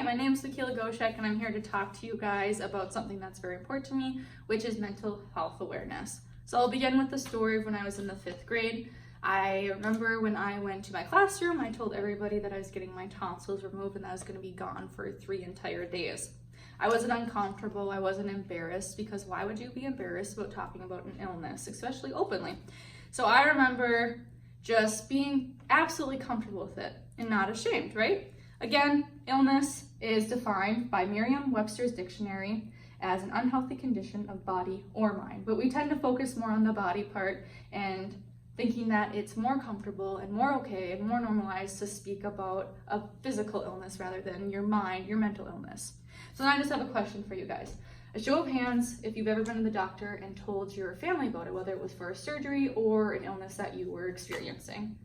my name is Akila Goshek, and I'm here to talk to you guys about something that's very important to me, which is mental health awareness. So I'll begin with the story of when I was in the 5th grade. I remember when I went to my classroom, I told everybody that I was getting my tonsils removed and that I was going to be gone for 3 entire days. I wasn't uncomfortable, I wasn't embarrassed, because why would you be embarrassed about talking about an illness, especially openly? So I remember just being absolutely comfortable with it and not ashamed, right? Again, illness is defined by Merriam-Webster's dictionary as an unhealthy condition of body or mind, but we tend to focus more on the body part and thinking that it's more comfortable and more okay and more normalized to speak about a physical illness rather than your mind, your mental illness. So now I just have a question for you guys. A show of hands if you've ever been to the doctor and told your family about it, whether it was for a surgery or an illness that you were experiencing.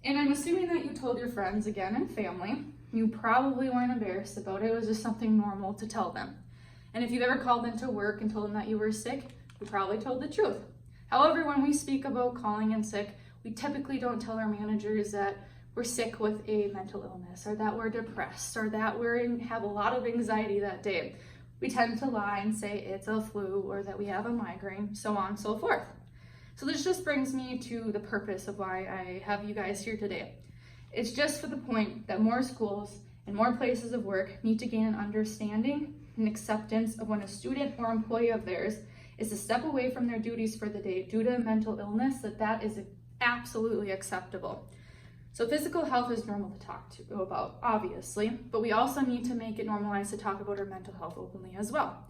And I'm assuming that you told your friends again and family. You probably weren't embarrassed about it. It was just something normal to tell them. And if you've ever called into work and told them that you were sick, you probably told the truth. However, when we speak about calling in sick, we typically don't tell our managers that we're sick with a mental illness, or that we're depressed, or that we have a lot of anxiety that day. We tend to lie and say it's a flu, or that we have a migraine, so on and so forth. So this just brings me to the purpose of why I have you guys here today. It's just for the point that more schools and more places of work need to gain an understanding and acceptance of when a student or employee of theirs is to step away from their duties for the day due to a mental illness, that is absolutely acceptable. So physical health is normal to talk about, obviously, but we also need to make it normalized to talk about our mental health openly as well.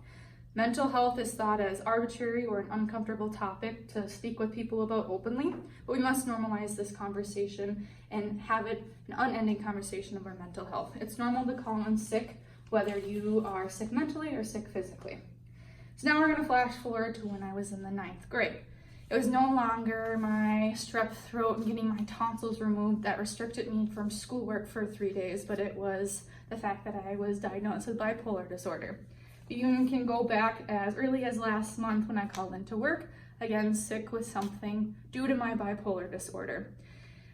Mental health is thought as arbitrary or an uncomfortable topic to speak with people about openly, but we must normalize this conversation and have it an unending conversation of our mental health. It's normal to call in sick, whether you are sick mentally or sick physically. So now we're going to flash forward to when I was in the 9th grade. It was no longer my strep throat and getting my tonsils removed that restricted me from schoolwork for 3 days, but it was the fact that I was diagnosed with bipolar disorder. You can go back as early as last month when I called into work, again sick with something due to my bipolar disorder.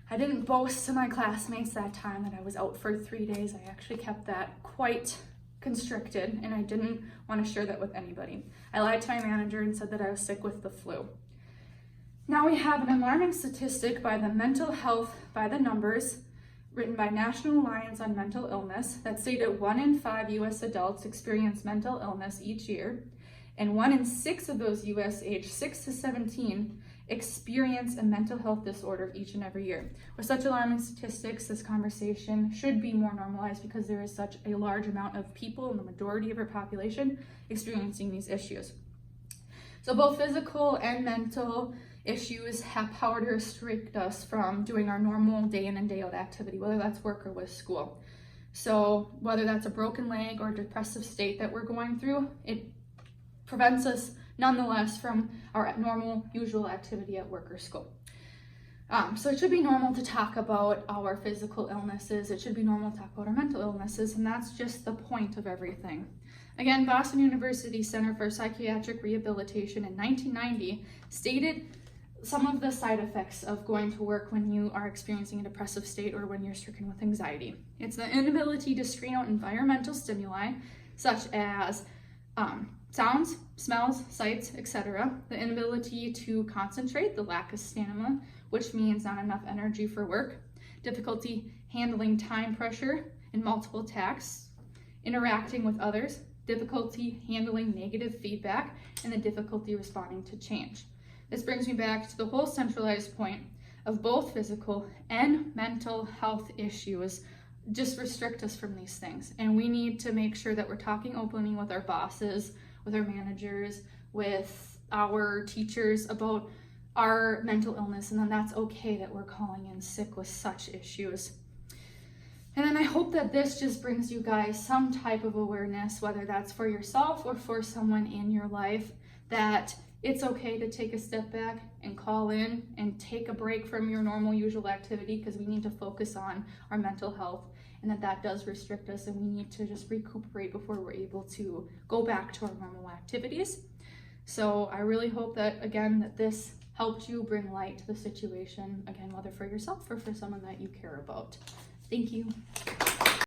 I didn't boast to my classmates that time that I was out for 3 days. I actually kept that quite constricted, and I didn't want to share that with anybody. I lied to my manager and said that I was sick with the flu. Now we have an alarming statistic by the Mental Health by the Numbers, written by National Alliance on Mental Illness, that stated 1 in 5 U.S. adults experience mental illness each year, and 1 in 6 of those U.S. aged 6 to 17 experience a mental health disorder each and every year. With such alarming statistics, this conversation should be more normalized because there is such a large amount of people in the majority of our population experiencing these issues. So both physical and mental issues have power to restrict us from doing our normal day in and day out activity, whether that's work or with school. So whether that's a broken leg or a depressive state that we're going through, it prevents us nonetheless from our normal, usual activity at work or school. So it should be normal to talk about our physical illnesses. It should be normal to talk about our mental illnesses, and that's just the point of everything. Again, Boston University Center for Psychiatric Rehabilitation in 1990 stated some of the side effects of going to work when you are experiencing a depressive state or when you're stricken with anxiety. It's the inability to screen out environmental stimuli, such as sounds, smells, sights, etc. The inability to concentrate, the lack of stamina, which means not enough energy for work. Difficulty handling time pressure and multiple tasks. Interacting with others. Difficulty handling negative feedback, and the difficulty responding to change. This brings me back to the whole centralized point of both physical and mental health issues just restrict us from these things. And we need to make sure that we're talking openly with our bosses, with our managers, with our teachers about our mental illness, and then that's okay that we're calling in sick with such issues. And then I hope that this just brings you guys some type of awareness, whether that's for yourself or for someone in your life, that it's okay to take a step back and call in and take a break from your normal, usual activity, because we need to focus on our mental health, and that does restrict us, and we need to just recuperate before we're able to go back to our normal activities. So I really hope that, again, that this helped you bring light to the situation, again, whether for yourself or for someone that you care about. Thank you.